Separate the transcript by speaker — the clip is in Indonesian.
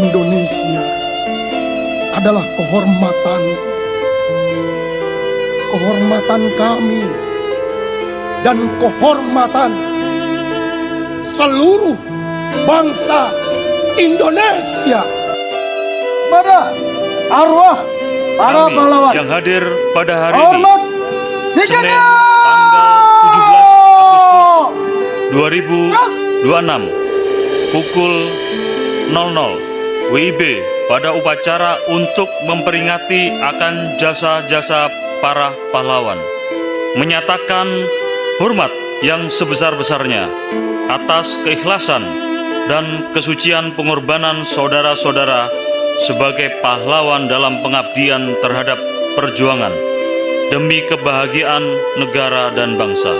Speaker 1: Indonesia adalah kehormatan kami dan kehormatan seluruh bangsa Indonesia.
Speaker 2: Pada arwah para
Speaker 3: Kami
Speaker 2: pahlawan
Speaker 3: yang hadir pada hari ini,
Speaker 2: hormat
Speaker 3: Senin
Speaker 2: dikasih.
Speaker 3: tanggal 17 Agustus 2026 pukul 00 WIB pada upacara untuk memperingati akan jasa-jasa para pahlawan, menyatakan hormat yang sebesar-besarnya atas keikhlasan dan kesucian pengorbanan saudara-saudara sebagai pahlawan dalam pengabdian terhadap perjuangan demi kebahagiaan negara dan bangsa.